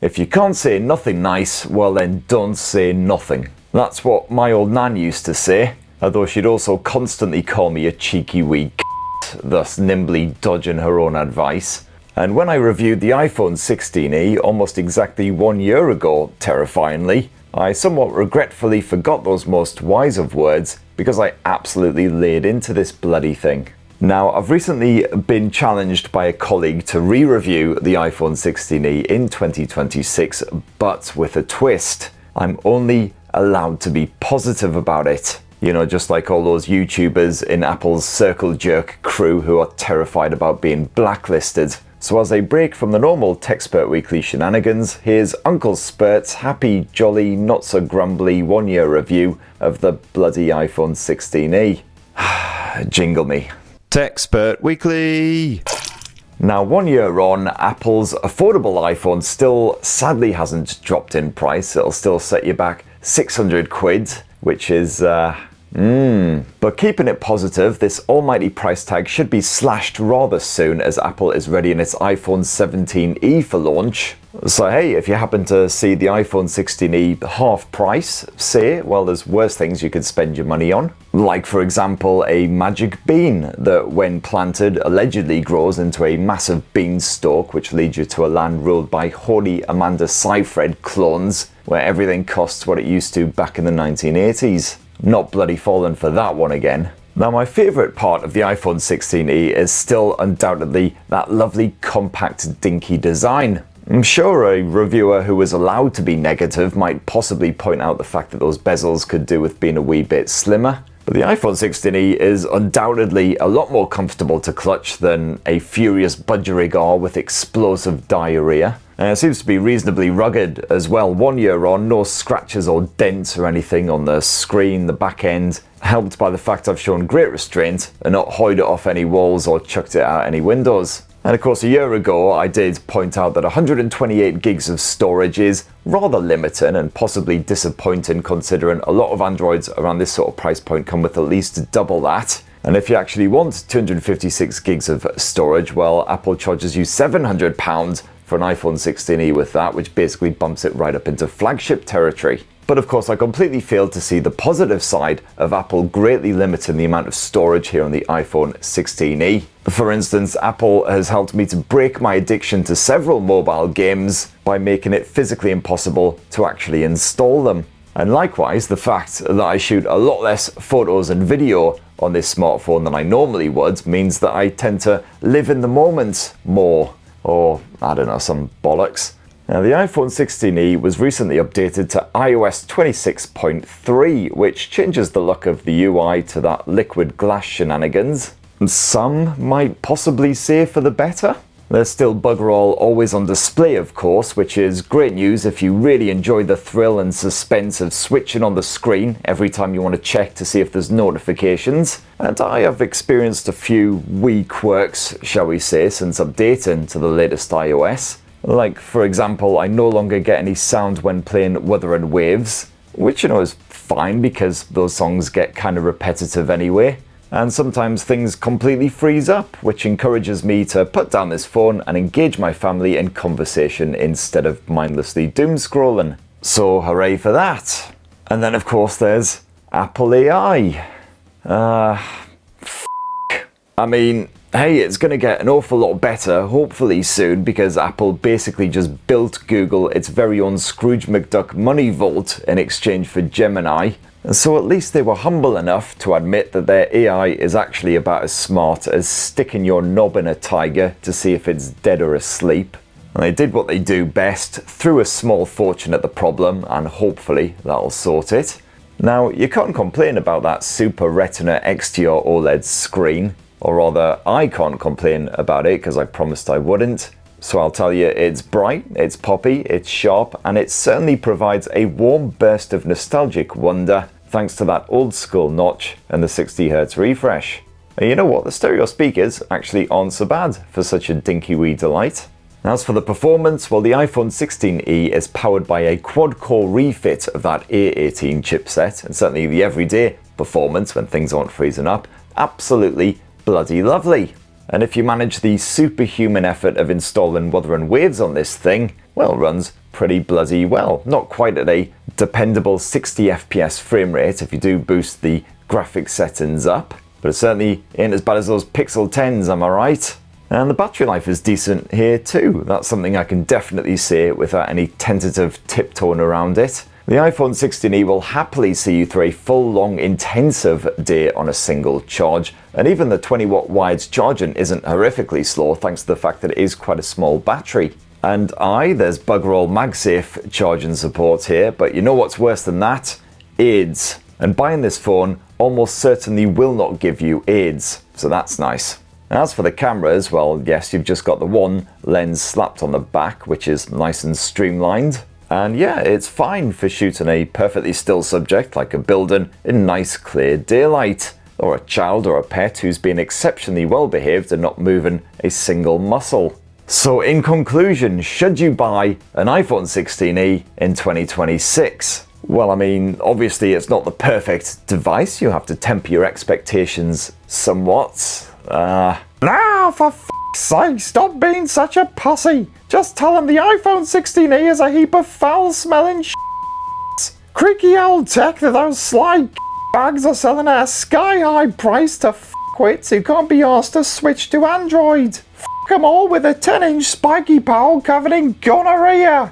If you can't say nothing nice, well then don't say nothing. That's what my old nan used to say, although she'd also constantly call me a cheeky wee thus nimbly dodging her own advice. And when I reviewed the iPhone 16e almost exactly 1 year ago, terrifyingly, I somewhat regretfully forgot those most wise of words because I absolutely laid into this bloody thing. Now, I've recently been challenged by a colleague to re-review the iPhone 16e in 2026, but with a twist. I'm only allowed to be positive about it. You know, just like all those YouTubers in Apple's circle jerk crew who are terrified about being blacklisted. So as a break from the normal Tech Spurt Weekly shenanigans, here's Uncle Spurt's happy, jolly, not so grumbly 1 year review of the bloody iPhone 16e. Jingle me. Tech Spurt Weekly. Now, 1 year on, Apple's affordable iPhone still sadly hasn't dropped in price. It'll still set you back 600 quid, which is, But keeping it positive, this almighty price tag should be slashed rather soon as Apple is readying its iPhone 17e for launch. So hey, if you happen to see the iPhone 16e half price, say, well, there's worse things you could spend your money on. Like, for example, a magic bean that, when planted, allegedly grows into a massive beanstalk, which leads you to a land ruled by holy Amanda Seyfried clones, where everything costs what it used to back in the 1980s. Not bloody falling for that one again. Now, my favourite part of the iPhone 16e is still undoubtedly that lovely compact dinky design. I'm sure a reviewer who was allowed to be negative might possibly point out the fact that those bezels could do with being a wee bit slimmer. But the iPhone 16e is undoubtedly a lot more comfortable to clutch than a furious budgerigar with explosive diarrhea. And it seems to be reasonably rugged as well. 1 year on, no scratches or dents or anything on the screen, the back end, helped by the fact I've shown great restraint and not hoid it off any walls or chucked it out any windows. And of course, a year ago, I did point out that 128 gigs of storage is rather limiting and possibly disappointing, considering a lot of Androids around this sort of price point come with at least double that. And if you actually want 256 gigs of storage, well, Apple charges you £700 for an iPhone 16e with that, which basically bumps it right up into flagship territory. But of course, I completely failed to see the positive side of Apple greatly limiting the amount of storage here on the iPhone 16e. For instance, Apple has helped me to break my addiction to several mobile games by making it physically impossible to actually install them. And likewise, the fact that I shoot a lot less photos and video on this smartphone than I normally would means that I tend to live in the moment more. Or, I don't know, some bollocks. Now, the iPhone 16e was recently updated to iOS 26.3, which changes the look of the UI to that liquid glass shenanigans. Some might possibly say for the better. There's still bugger all always on display, of course, which is great news if you really enjoy the thrill and suspense of switching on the screen every time you want to check to see if there's notifications. And I have experienced a few wee quirks, shall we say, since updating to the latest iOS. Like, for example, I no longer get any sound when playing Wuthering Waves, which, you know, is fine because those songs get kind of repetitive anyway. And sometimes things completely freeze up, which encourages me to put down this phone and engage my family in conversation instead of mindlessly doom scrolling. So hooray for that. And then of course there's Apple AI. I mean, hey, it's going to get an awful lot better, hopefully soon, because Apple basically just built Google its very own Scrooge McDuck money vault in exchange for Gemini. So at least they were humble enough to admit that their AI is actually about as smart as sticking your knob in a tiger to see if it's dead or asleep. And they did what they do best, threw a small fortune at the problem, and hopefully that'll sort it. Now, you can't complain about that Super Retina XDR OLED screen. Or rather, I can't complain about it because I promised I wouldn't. So I'll tell you, it's bright, it's poppy, it's sharp, and it certainly provides a warm burst of nostalgic wonder thanks to that old school notch and the 60Hz refresh. And you know what, the stereo speakers actually aren't so bad for such a dinky wee delight. As for the performance, well, the iPhone 16e is powered by a quad-core refit of that A18 chipset, and certainly the everyday performance when things aren't freezing up, absolutely bloody lovely. And if you manage the superhuman effort of installing Wuthering Waves on this thing, well, it runs pretty bloody well. Not quite at a dependable 60 FPS frame rate if you do boost the graphics settings up, but it certainly ain't as bad as those Pixel 10s, am I right? And the battery life is decent here too. That's something I can definitely say without any tentative tiptoeing around it. The iPhone 16e will happily see you through a full, long, intensive day on a single charge, and even the 20-watt wired charging isn't horrifically slow thanks to the fact that it is quite a small battery. And there's bugger all MagSafe charging support here, but you know what's worse than that? AIDS. And buying this phone almost certainly will not give you AIDS, so that's nice. As for the cameras, well, yes, you've just got the one lens slapped on the back, which is nice and streamlined. And yeah, it's fine for shooting a perfectly still subject like a building in nice clear daylight, or a child or a pet who's been exceptionally well behaved and not moving a single muscle. So in conclusion, should you buy an iPhone 16e in 2026? Well, I mean, obviously it's not the perfect device. You have to temper your expectations somewhat. Now, for f***'s sake, stop being such a pussy. Just tell them the iPhone 16e is a heap of foul-smelling creaky old tech that those sly bags are selling at a sky-high price to f***wits who can't be asked to switch to Android. F*** them all with a 10-inch spiky pole covered in gonorrhea.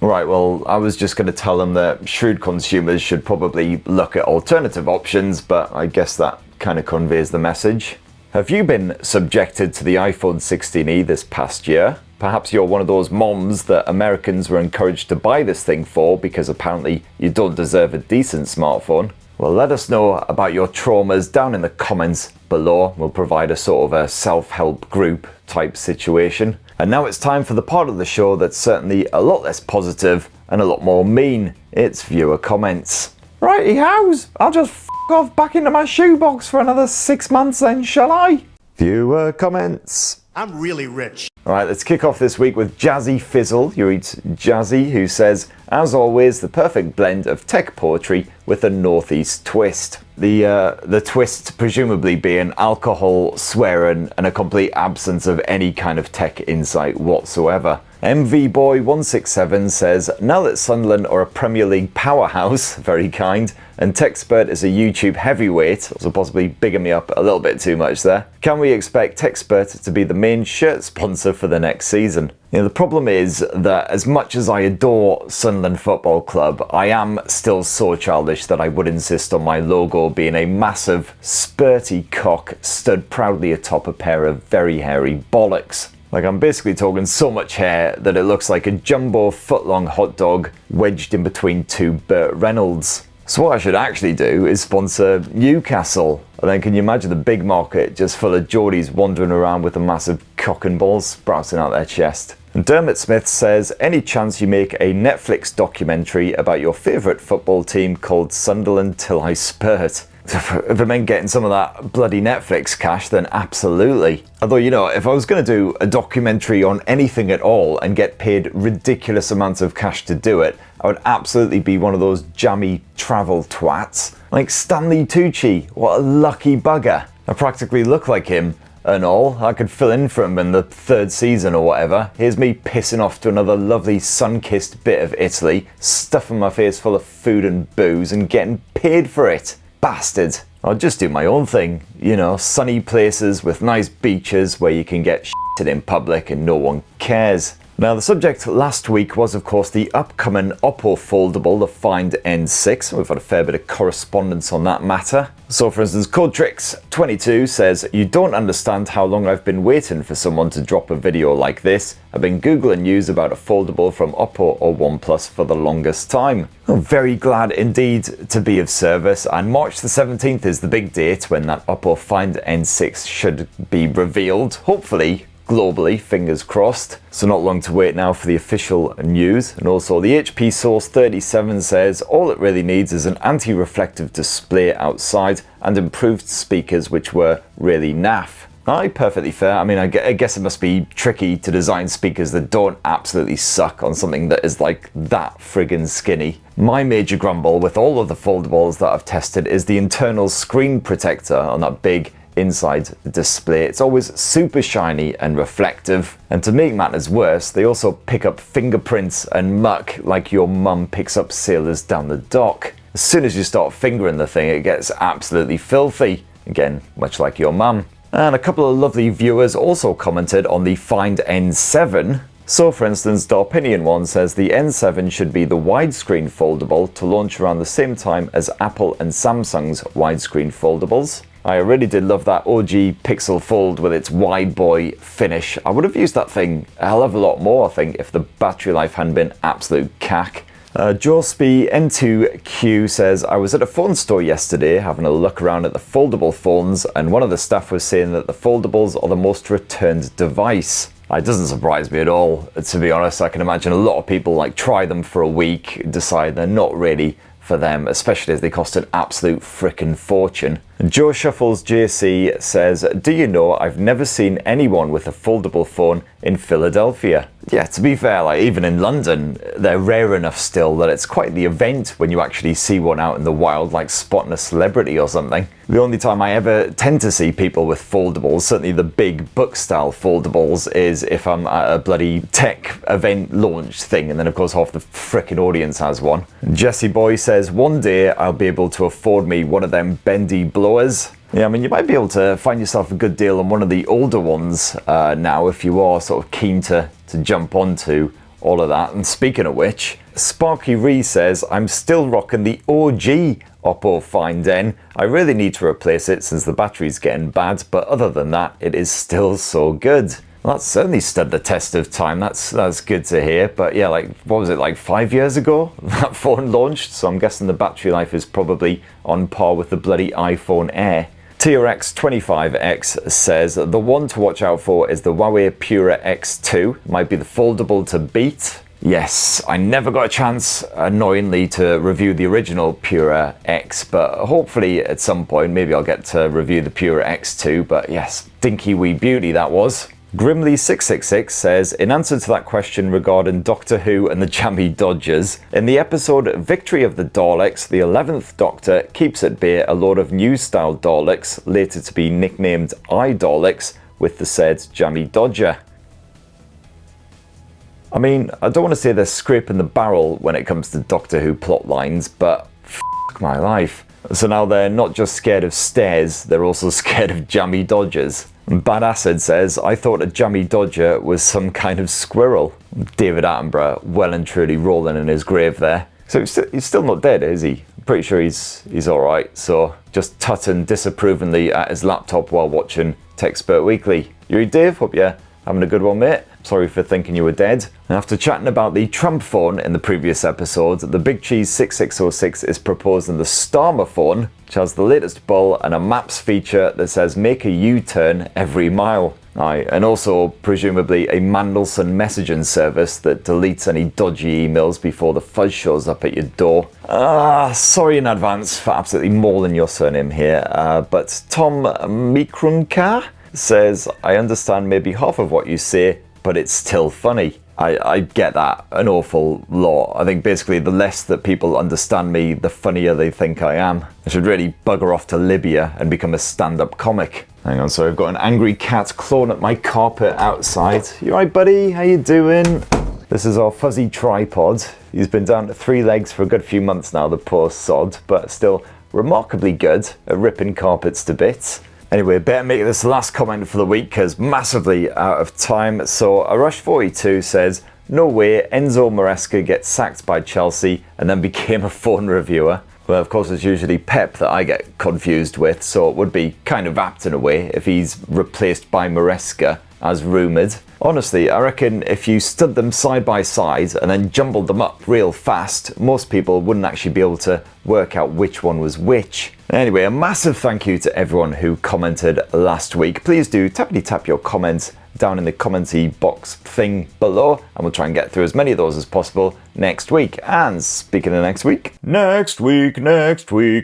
Right, well, I was just going to tell them that shrewd consumers should probably look at alternative options, but I guess that kind of conveys the message. Have you been subjected to the iPhone 16e this past year? Perhaps you're one of those moms that Americans were encouraged to buy this thing for because apparently you don't deserve a decent smartphone. Well, let us know about your traumas down in the comments below. We'll provide a sort of a self-help group type situation. And now it's time for the part of the show that's certainly a lot less positive and a lot more mean. It's viewer comments. Righty hows, I'll just f*** off back into my shoebox for another 6 months then, shall I? Viewer comments. I'm really rich. Alright, let's kick off this week with Jazzy Fizzle. You read Jazzy, who says, as always, the perfect blend of tech poetry with a northeast twist. The twist presumably being alcohol, swearing, and a complete absence of any kind of tech insight whatsoever. MVBoy167 says, now that Sunderland are a Premier League powerhouse, very kind, and Tech Spurt is a YouTube heavyweight, also possibly bigging me up a little bit too much there, can we expect Tech Spurt to be the main shirt sponsor for the next season? You know, the problem is that as much as I adore Sunderland Football Club, I am still so childish that I would insist on my logo being a massive, spurty cock stood proudly atop a pair of very hairy bollocks. Like, I'm basically talking so much hair that it looks like a jumbo foot-long hot dog wedged in between two Burt Reynolds. So what I should actually do is sponsor Newcastle. And then can you imagine the big market just full of Geordies wandering around with a massive cock and balls sprouting out their chest. And Dermot Smith says, any chance you make a Netflix documentary about your favourite football team called Sunderland Till I Spurt? If it meant getting some of that bloody Netflix cash, then absolutely. Although, you know, if I was going to do a documentary on anything at all and get paid ridiculous amounts of cash to do it, I would absolutely be one of those jammy travel twats. Like Stanley Tucci, what a lucky bugger. I practically look like him and all. I could fill in for him in the 3rd season or whatever. Here's me pissing off to another lovely sun-kissed bit of Italy, stuffing my face full of food and booze and getting paid for it. Bastard. I'll just do my own thing, you know, sunny places with nice beaches where you can get shitted in public and no one cares. Now, the subject last week was, of course, the upcoming Oppo foldable, the Find N6. We've had a fair bit of correspondence on that matter. So, for instance, CodeTricks22 says, you don't understand how long I've been waiting for someone to drop a video like this. I've been Googling news about a foldable from Oppo or OnePlus for the longest time. I'm very glad indeed to be of service, and March the 17th is the big date when that Oppo Find N6 should be revealed, hopefully globally, fingers crossed. So not long to wait now for the official news. And also the HP Source 37 says all it really needs is an anti-reflective display outside and improved speakers, which were really naff. Aye, perfectly fair. I mean, I guess it must be tricky to design speakers that don't absolutely suck on something that is like that friggin' skinny. My major grumble with all of the foldables that I've tested is the internal screen protector on that big inside the display. It's always super shiny and reflective. And to make matters worse, they also pick up fingerprints and muck like your mum picks up sailors down the dock. As soon as you start fingering the thing, it gets absolutely filthy. Again, much like your mum. And a couple of lovely viewers also commented on the Find N7. So for instance, Darpinian1 says the N7 should be the widescreen foldable to launch around the same time as Apple and Samsung's widescreen foldables. I really did love that OG Pixel Fold with its wide boy finish. I would have used that thing a hell of a lot more, I think, if the battery life hadn't been absolute cack. Jorsby N2Q says, I was at a phone store yesterday having a look around at the foldable phones, and one of the staff was saying that the foldables are the most returned device. It doesn't surprise me at all, to be honest. I can imagine a lot of people try them for a week, decide they're not really for them, especially as they cost an absolute frickin' fortune. Joe Shuffles JC says, do you know I've never seen anyone with a foldable phone in Philadelphia? Yeah, to be fair, even in London, they're rare enough still that it's quite the event when you actually see one out in the wild, like spotting a celebrity or something. The only time I ever tend to see people with foldables, certainly the big book-style foldables, is if I'm at a bloody tech event launch thing, and then of course half the frickin' audience has one. Jesse Boy says, one day I'll be able to afford me one of them bendy blowers. Yeah, I mean, you might be able to find yourself a good deal on one of the older ones now if you are sort of keen to jump onto all of that. And speaking of which, Sparky Ree says, I'm still rocking the OG Oppo Find N. I really need to replace it since the battery's getting bad, but other than that, it is still so good. Well, that's certainly stood the test of time. That's good to hear. But yeah, what was it, 5 years ago that phone launched? So I'm guessing the battery life is probably on par with the bloody iPhone Air. TRX25X says, the one to watch out for is the Huawei Pura X2. Might be the foldable to beat. Yes, I never got a chance, annoyingly, to review the original Pura X, but hopefully at some point, maybe I'll get to review the Pura X2, but yes, dinky wee beauty that was. Grimly666 says, in answer to that question regarding Doctor Who and the Jammy Dodgers, in the episode Victory of the Daleks, the 11th Doctor keeps at bay a load of new-style Daleks, later to be nicknamed I-Daleks, with the said Jammy Dodger. I mean, I don't want to say they're scraping the barrel when it comes to Doctor Who plot lines, but f*** my life. So now they're not just scared of stairs, they're also scared of Jammy Dodgers. Bad Acid says, I thought a Jammy Dodger was some kind of squirrel. David Attenborough well and truly rolling in his grave there. So he's still not dead, is he? I'm pretty sure he's alright. So just tutting disapprovingly at his laptop while watching Tech Spurt Weekly. You read, Dave? Hope you're having a good one, mate. Sorry for thinking you were dead. And after chatting about the Trump phone in the previous episode, the Big Cheese 6606 is proposing the Starmer phone, which has the latest bull and a maps feature that says make a U-turn every mile. Aye, and also presumably a Mandelson messaging service that deletes any dodgy emails before the fuzz shows up at your door. Sorry in advance for absolutely mauling your surname here, but Tom Mikrunka says, I understand maybe half of what you say, but it's still funny. I get that an awful lot. I think basically the less that people understand me, the funnier they think I am. I should really bugger off to Libya and become a stand-up comic. Hang on, sorry, I've got an angry cat clawing at my carpet outside. You alright, buddy? How you doing? This is our fuzzy tripod. He's been down to 3 legs for a good few months now, the poor sod, but still remarkably good at ripping carpets to bits. Anyway, better make this last comment for the week because massively out of time. So Arush42 says, no way Enzo Maresca gets sacked by Chelsea and then became a phone reviewer. Well, of course, it's usually Pep that I get confused with, so it would be kind of apt in a way if he's replaced by Maresca, as rumoured. Honestly, I reckon if you stood them side by side and then jumbled them up real fast, most people wouldn't actually be able to work out which one was which. Anyway, a massive thank you to everyone who commented last week. Please do tappity-tap your comments down in the commenty box thing below, and we'll try and get through as many of those as possible next week. And speaking of next week,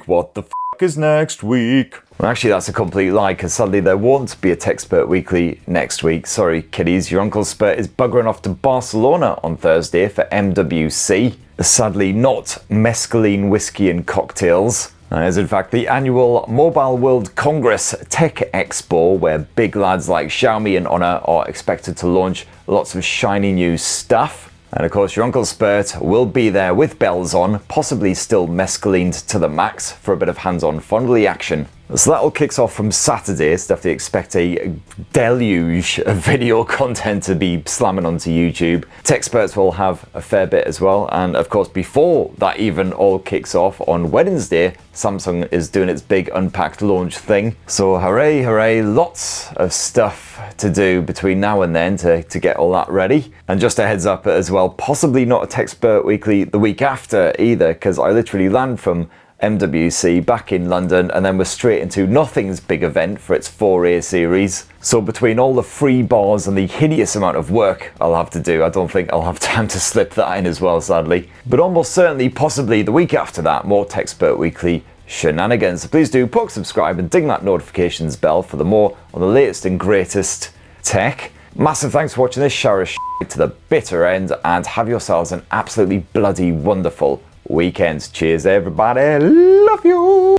what the f*** is next week? Well, actually, that's a complete lie, because sadly there won't be a Tech Spurt Weekly next week. Sorry, kiddies, your Uncle Spurt is buggering off to Barcelona on Thursday for MWC. Sadly, not mescaline whiskey and cocktails. That is in fact the annual Mobile World Congress Tech Expo, where big lads like Xiaomi and Honor are expected to launch lots of shiny new stuff. And of course your Uncle Spurt will be there with bells on, possibly still mescalined to the max for a bit of hands-on fondly action. So that all kicks off from Saturday, so definitely expect a deluge of video content to be slamming onto YouTube. Tech Spurts will have a fair bit as well, and of course before that even all kicks off on Wednesday, Samsung is doing its big unpacked launch thing. So hooray, hooray, lots of stuff to do between now and then to get all that ready. And just a heads up as well, possibly not a Tech Spurt Weekly the week after either, because I literally land from MWC back in London and then we're straight into Nothing's big event for its 4A series. So between all the free bars and the hideous amount of work I'll have to do, I don't think I'll have time to slip that in as well, sadly. But almost certainly, possibly the week after that, more Tech Spurt Weekly shenanigans. So please do poke subscribe and ding that notifications bell for the more on the latest and greatest tech. Massive thanks for watching this shower of shit to the bitter end, and have yourselves an absolutely bloody wonderful weekend. Cheers everybody, love you!